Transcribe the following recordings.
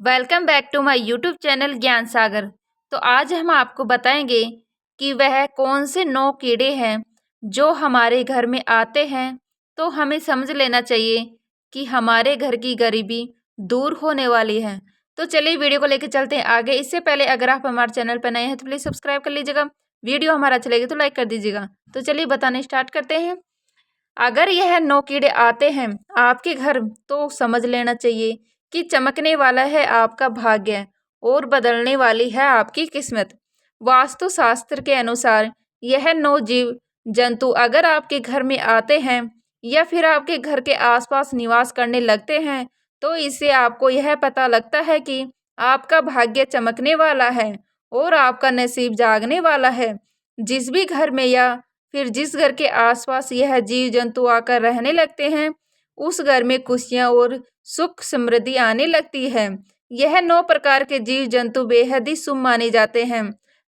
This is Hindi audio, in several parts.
Welcome back to my YouTube channel Gyan Sagar. तो आज हम आपको बताएंगे कि वह कौन से 9 कीड़े हैं जो हमारे घर में आते हैं तो हमें समझ लेना चाहिए कि हमारे घर की गरीबी दूर होने वाली है। तो चलिए वीडियो को लेकर चलते हैं आगे। इससे पहले अगर आप हमारे चैनल पर नए हैं तो प्लीज़ सब्सक्राइब कर लीजिएगा। वीडियो हमारा अच्छा लगे तो लाइक कर दीजिएगा। तो चलिए बताने स्टार्ट करते हैं। अगर यह 9 कीड़े आते हैं आपके घर तो समझ लेना चाहिए कि चमकने वाला है आपका भाग्य और बदलने वाली है आपकी किस्मत। वास्तु शास्त्र के अनुसार यह 9 जीव जंतु अगर आपके घर में आते हैं या फिर आपके घर के आसपास निवास करने लगते हैं तो इससे आपको यह पता लगता है कि आपका भाग्य चमकने वाला है और आपका नसीब जागने वाला है। जिस भी घर में या फिर जिस घर के आसपास यह जीव जंतु आकर रहने लगते हैं उस घर में खुशियां और सुख समृद्धि आने लगती है। यह 9 प्रकार के जीव जंतु बेहद ही शुभ माने जाते हैं।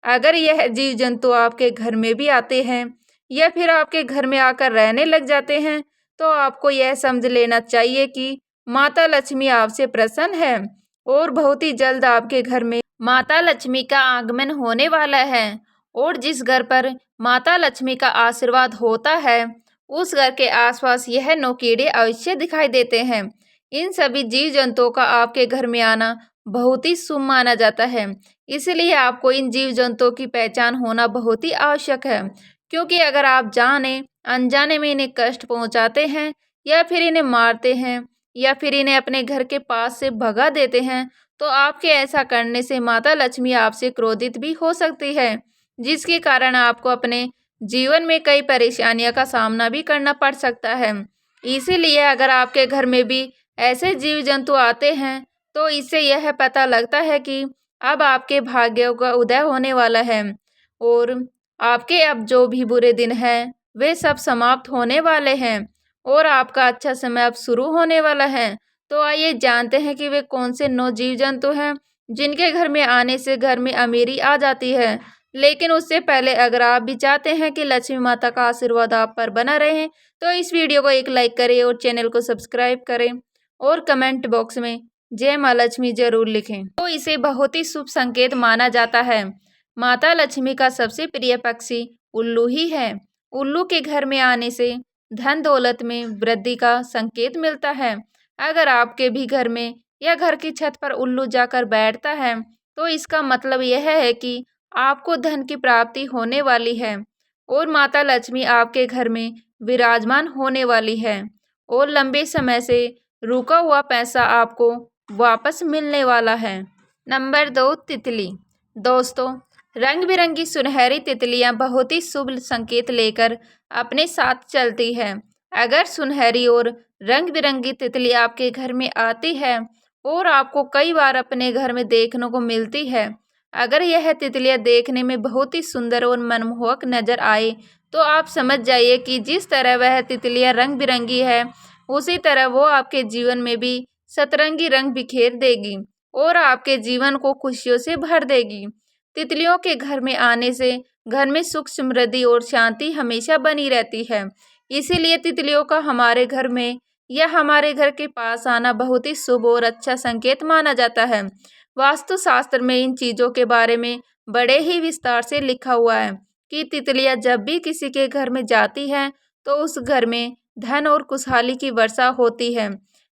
अगर यह जीव जंतु आपके घर में भी आते हैं या फिर आपके घर में आकर रहने लग जाते हैं तो आपको यह समझ लेना चाहिए कि माता लक्ष्मी आपसे प्रसन्न है और बहुत ही जल्द आपके घर में माता लक्ष्मी का आगमन होने वाला है। और जिस घर पर माता लक्ष्मी का आशीर्वाद होता है उस घर के आसपास यह 9 कीड़े अवश्य दिखाई देते हैं। इन सभी जीव जंतुओं का आपके घर में आना बहुत ही शुभ माना जाता है। इसलिए आपको इन जीव जंतुओं की पहचान होना बहुत ही आवश्यक है, क्योंकि अगर आप जाने अनजाने में इन्हें कष्ट पहुंचाते हैं या फिर इन्हें मारते हैं या फिर इन्हें अपने घर के पास से भगा देते हैं तो आपके ऐसा करने से माता लक्ष्मी आपसे क्रोधित भी हो सकती है, जिसके कारण आपको अपने जीवन में कई परेशानियों का सामना भी करना पड़ सकता है। इसीलिए अगर आपके घर में भी ऐसे जीव जंतु आते हैं तो इससे यह पता लगता है कि अब आपके भाग्यों का उदय होने वाला है और आपके अब जो भी बुरे दिन हैं वे सब समाप्त होने वाले हैं और आपका अच्छा समय अब शुरू होने वाला है। तो आइए जानते हैं कि वे कौन से 9 जीव जंतु हैं जिनके घर में आने से घर में अमीरी आ जाती है। लेकिन उससे पहले अगर आप भी चाहते हैं कि लक्ष्मी माता का आशीर्वाद आप पर बना रहे तो इस वीडियो को एक लाइक करें और चैनल को सब्सक्राइब करें और कमेंट बॉक्स में जय माँ लक्ष्मी जरूर लिखें। तो इसे बहुत ही शुभ संकेत माना जाता है। माता लक्ष्मी का सबसे प्रिय पक्षी उल्लू ही है। उल्लू के घर में आने से धन दौलत में वृद्धि का संकेत मिलता है। अगर आपके भी घर में या घर की छत पर उल्लू जाकर बैठता है तो इसका मतलब यह है कि आपको धन की प्राप्ति होने वाली है और माता लक्ष्मी आपके घर में विराजमान होने वाली है और लंबे समय से रुका हुआ पैसा आपको वापस मिलने वाला है। नंबर 2, तितली। दोस्तों, रंग बिरंगी सुनहरी तितलियां बहुत ही शुभ संकेत लेकर अपने साथ चलती है। अगर सुनहरी और रंग बिरंगी तितली आपके घर में आती है और आपको कई बार अपने घर में देखने को मिलती है, अगर यह तितलियां देखने में बहुत ही सुंदर और मनमोहक नजर आए तो आप समझ जाइए कि जिस तरह वह तितलियां रंग बिरंगी है उसी तरह वो आपके जीवन में भी सतरंगी रंग बिखेर देगी और आपके जीवन को खुशियों से भर देगी। तितलियों के घर में आने से घर में सुख समृद्धि और शांति हमेशा बनी रहती है। इसीलिए तितलियों का हमारे घर में या हमारे घर के पास आना बहुत ही शुभ और अच्छा संकेत माना जाता है। वास्तु शास्त्र में इन चीज़ों के बारे में बड़े ही विस्तार से लिखा हुआ है कि तितलियां जब भी किसी के घर में जाती हैं तो उस घर में धन और खुशहाली की वर्षा होती है।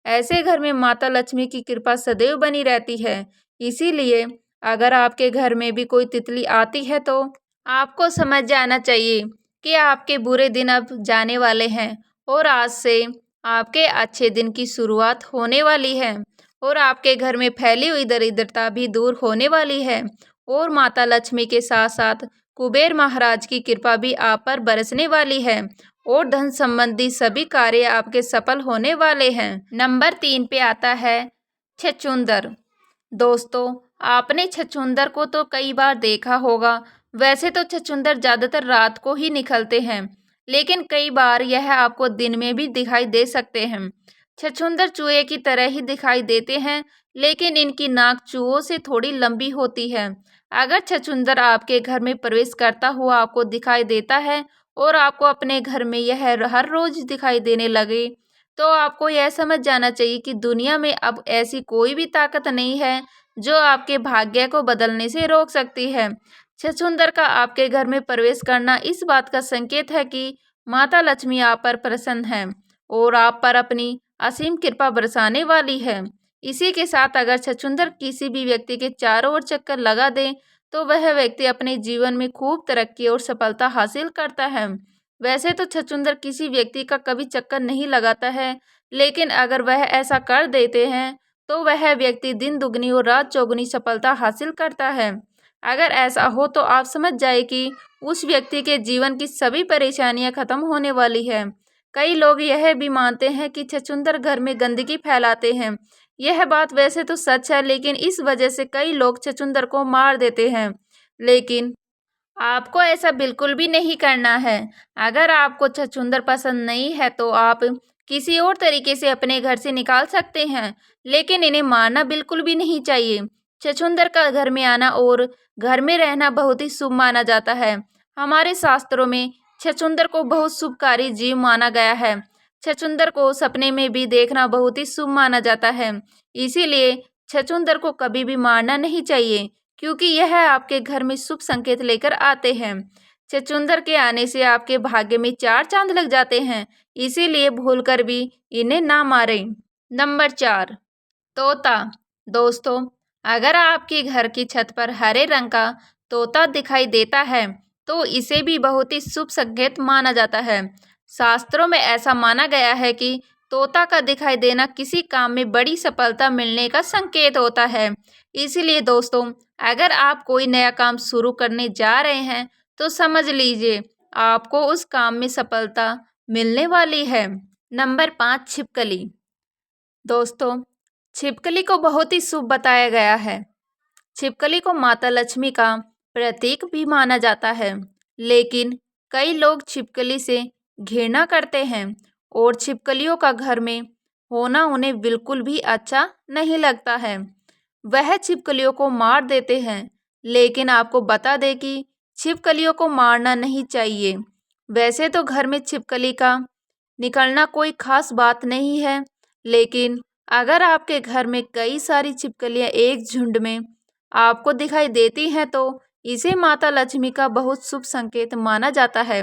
ऐसे घर में माता लक्ष्मी की कृपा सदैव बनी रहती है। इसीलिए अगर आपके घर में भी कोई तितली आती है तो आपको समझ जाना चाहिए कि आपके बुरे दिन अब जाने वाले हैं और आज से आपके अच्छे दिन की शुरुआत होने वाली है और आपके घर में फैली हुई दरिद्रता भी दूर होने वाली है और माता लक्ष्मी के साथ साथ कुबेर महाराज की कृपा भी आप पर बरसने वाली है और धन संबंधी सभी कार्य आपके सफल होने वाले हैं। नंबर 3 पे आता है छछूंदर। दोस्तों, आपने छछूंदर को तो कई बार देखा होगा। वैसे तो छछूंदर ज़्यादातर रात को ही निकलते हैं, लेकिन कई बार यह आपको दिन में भी दिखाई दे सकते हैं। छछूंदर चूहे की तरह ही दिखाई देते हैं, लेकिन इनकी नाक चूहों से थोड़ी लंबी होती है। अगर छछूंदर आपके घर में प्रवेश करता हुआ आपको दिखाई देता है और आपको अपने घर में यह हर रोज दिखाई देने लगे तो आपको यह समझ जाना चाहिए कि दुनिया में अब ऐसी कोई भी ताकत नहीं है जो आपके भाग्य को बदलने से रोक सकती है। छछूंदर का आपके घर में प्रवेश करना इस बात का संकेत है कि माता लक्ष्मी आप पर प्रसन्न है और आप पर अपनी असीम कृपा बरसाने वाली है। इसी के साथ अगर छछूंदर किसी भी व्यक्ति के चारों ओर चक्कर लगा दे तो वह व्यक्ति अपने जीवन में खूब तरक्की और सफलता हासिल करता है। वैसे तो छछूंदर किसी व्यक्ति का कभी चक्कर नहीं लगाता है, लेकिन अगर वह ऐसा कर देते हैं तो वह व्यक्ति दिन दुगनी और रात चौगुनी सफलता हासिल करता है। अगर ऐसा हो तो आप समझ जाए कि उस व्यक्ति के जीवन की सभी परेशानियां खत्म होने वाली है। कई लोग यह भी मानते हैं कि छछूंदर घर में गंदगी फैलाते हैं। यह बात वैसे तो सच है, लेकिन इस वजह से कई लोग छछूंदर को मार देते हैं। लेकिन आपको ऐसा बिल्कुल भी नहीं करना है। अगर आपको छछूंदर पसंद नहीं है तो आप किसी और तरीके से अपने घर से निकाल सकते हैं, लेकिन इन्हें मारना बिल्कुल भी नहीं चाहिए। छछूंदर का घर में आना और घर में रहना बहुत ही शुभ माना जाता है। हमारे शास्त्रों में छछूंदर को बहुत शुभकारी जीव माना गया है। छछूंदर को सपने में भी देखना बहुत ही शुभ माना जाता है। इसीलिए छछूंदर को कभी भी मारना नहीं चाहिए, क्योंकि यह आपके घर में शुभ संकेत लेकर आते हैं। छछूंदर के आने से आपके भाग्य में 4 चांद लग जाते हैं, इसीलिए भूलकर भी इन्हें ना मारें। नंबर 4, तोता। दोस्तों, अगर आपके घर की छत पर हरे रंग का तोता दिखाई देता है तो इसे भी बहुत ही शुभ संकेत माना जाता है। शास्त्रों में ऐसा माना गया है कि तोता का दिखाई देना किसी काम में बड़ी सफलता मिलने का संकेत होता है। इसलिए दोस्तों, अगर आप कोई नया काम शुरू करने जा रहे हैं तो समझ लीजिए आपको उस काम में सफलता मिलने वाली है। नंबर 5, छिपकली। दोस्तों, छिपकली को बहुत ही शुभ बताया गया है। छिपकली को माता लक्ष्मी का प्रतीक भी माना जाता है, लेकिन कई लोग छिपकली से घृणा करते हैं और छिपकलियों का घर में होना उन्हें बिल्कुल भी अच्छा नहीं लगता है। वह छिपकलियों को मार देते हैं, लेकिन आपको बता दें कि छिपकलियों को मारना नहीं चाहिए। वैसे तो घर में छिपकली का निकलना कोई खास बात नहीं है, लेकिन अगर आपके घर में कई सारी छिपकलियां एक झुंड में आपको दिखाई देती हैं तो इसे माता लक्ष्मी का बहुत शुभ संकेत माना जाता है।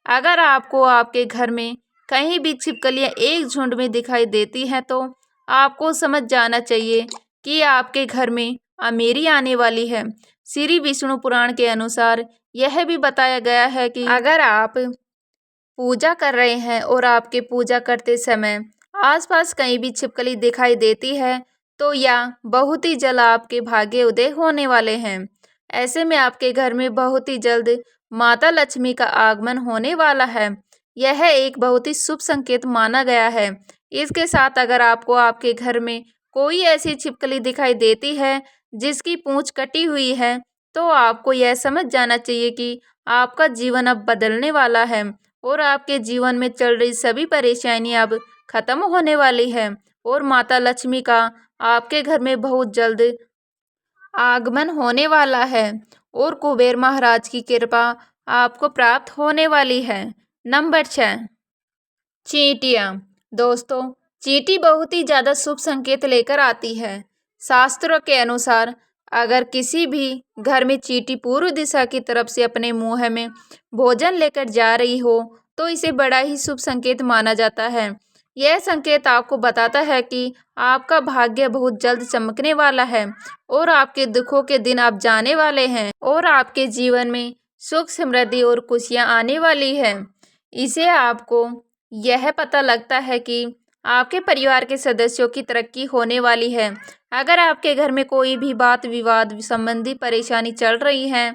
अगर आपको आपके घर में कहीं भी छिपकलियां एक झुंड में दिखाई देती हैं तो आपको समझ जाना चाहिए कि आपके घर में अमीरी आने वाली है। श्री विष्णु पुराण के अनुसार यह भी बताया गया है कि अगर आप पूजा कर रहे हैं और आपके पूजा करते समय आसपास कहीं भी छिपकली दिखाई देती है तो या बहुत ही जल्द आपके भाग्य उदय होने वाले हैं। ऐसे में आपके घर में बहुत ही जल्द माता लक्ष्मी का आगमन होने वाला है। यह एक बहुत ही शुभ संकेत माना गया है। इसके साथ अगर आपको आपके घर में कोई ऐसी छिपकली दिखाई देती है जिसकी पूंछ कटी हुई है तो आपको यह समझ जाना चाहिए कि आपका जीवन अब बदलने वाला है और आपके जीवन में चल रही सभी परेशानियां अब खत्म होने वाली है और माता लक्ष्मी का आपके घर में बहुत जल्द आगमन होने वाला है और कुबेर महाराज की कृपा आपको प्राप्त होने वाली है। नंबर 6, चींटियाँ। दोस्तों, चींटी बहुत ही ज़्यादा शुभ संकेत लेकर आती है। शास्त्रों के अनुसार अगर किसी भी घर में चींटी पूर्व दिशा की तरफ से अपने मुंह में भोजन लेकर जा रही हो तो इसे बड़ा ही शुभ संकेत माना जाता है। यह संकेत आपको बताता है कि आपका भाग्य बहुत जल्द चमकने वाला है और आपके दुखों के दिन अब जाने वाले हैं और आपके जीवन में सुख समृद्धि और खुशियाँ आने वाली है। इसे आपको यह पता लगता है कि आपके परिवार के सदस्यों की तरक्की होने वाली है। अगर आपके घर में कोई भी बात विवाद संबंधी परेशानी चल रही है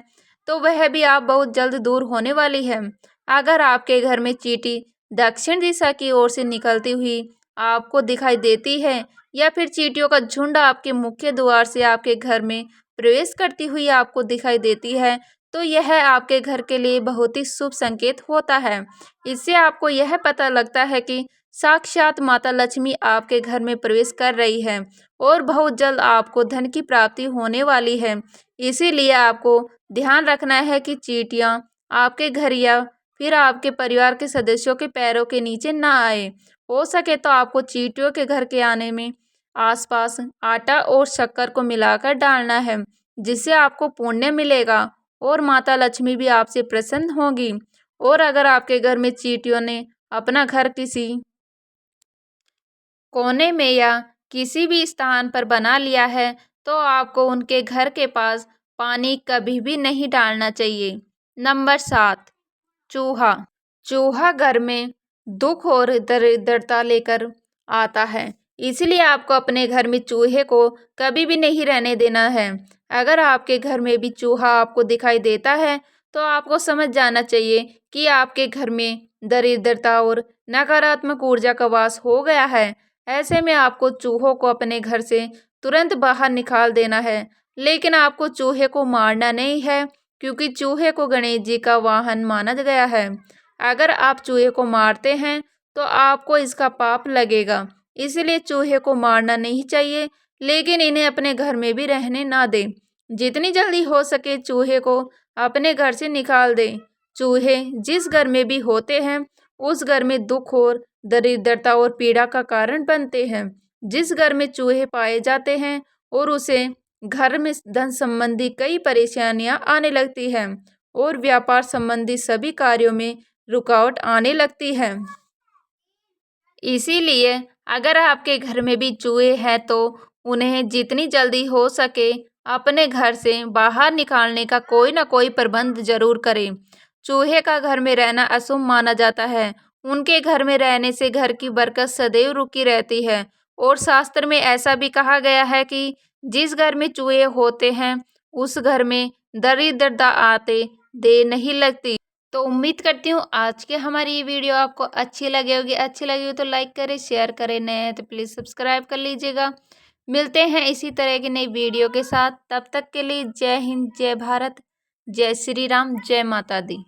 तो वह भी आप बहुत जल्द दूर होने वाली है। अगर आपके घर में चींटी दक्षिण दिशा की ओर से निकलती हुई आपको दिखाई देती है या फिर चींटियों का झुंड आपके मुख्य द्वार से आपके घर में प्रवेश करती हुई आपको दिखाई देती है तो यह आपके घर के लिए बहुत ही शुभ संकेत होता है। इससे आपको यह पता लगता है कि साक्षात माता लक्ष्मी आपके घर में प्रवेश कर रही है और बहुत जल्द आपको धन की प्राप्ति होने वाली है। इसीलिए आपको ध्यान रखना है कि चींटियाँ आपके घर या फिर आपके परिवार के सदस्यों के पैरों के नीचे ना आए हो सके तो आपको चींटियों के घर के आने में आसपास आटा और शक्कर को मिलाकर डालना है, जिससे आपको पुण्य मिलेगा और माता लक्ष्मी भी आपसे प्रसन्न होगी। और अगर आपके घर में चींटियों ने अपना घर किसी कोने में या किसी भी स्थान पर बना लिया है, तो आपको उनके घर के पास पानी कभी भी नहीं डालना चाहिए। नंबर 7, चूहा। चूहा घर में दुख और दरिद्रता लेकर आता है, इसलिए आपको अपने घर में चूहे को कभी भी नहीं रहने देना है। अगर आपके घर में भी चूहा आपको दिखाई देता है, तो आपको समझ जाना चाहिए कि आपके घर में दरिद्रता और नकारात्मक ऊर्जा का वास हो गया है। ऐसे में आपको चूहों को अपने घर से तुरंत बाहर निकाल देना है, लेकिन आपको चूहे को मारना नहीं है, क्योंकि चूहे को गणेश जी का वाहन माना गया है। अगर आप चूहे को मारते हैं तो आपको इसका पाप लगेगा, इसलिए चूहे को मारना नहीं चाहिए, लेकिन इन्हें अपने घर में भी रहने ना दें। जितनी जल्दी हो सके चूहे को अपने घर से निकाल दें। चूहे जिस घर में भी होते हैं, उस घर में दुख और दरिद्रता और पीड़ा का कारण बनते हैं। जिस घर में चूहे पाए जाते हैं और उसे घर में धन संबंधी कई परेशानियां आने लगती हैं और व्यापार संबंधी सभी कार्यों में रुकावट आने लगती है। इसीलिए अगर आपके घर में भी चूहे हैं तो उन्हें जितनी जल्दी हो सके अपने घर से बाहर निकालने का कोई ना कोई प्रबंध जरूर करें। चूहे का घर में रहना अशुभ माना जाता है। उनके घर में रहने से घर की बरकत सदैव रुकी रहती है और शास्त्र में ऐसा भी कहा गया है कि जिस घर में चूहे होते हैं उस घर में दरिद्रता आते देर नहीं लगती। तो उम्मीद करती हूँ आज के हमारी ये वीडियो आपको अच्छी लगी होगी। अच्छी लगी हो तो लाइक करें, शेयर करें, नए हैं तो प्लीज़ सब्सक्राइब कर लीजिएगा। मिलते हैं इसी तरह की नई वीडियो के साथ, तब तक के लिए जय हिंद, जय भारत, जय श्री राम, जय माता दी।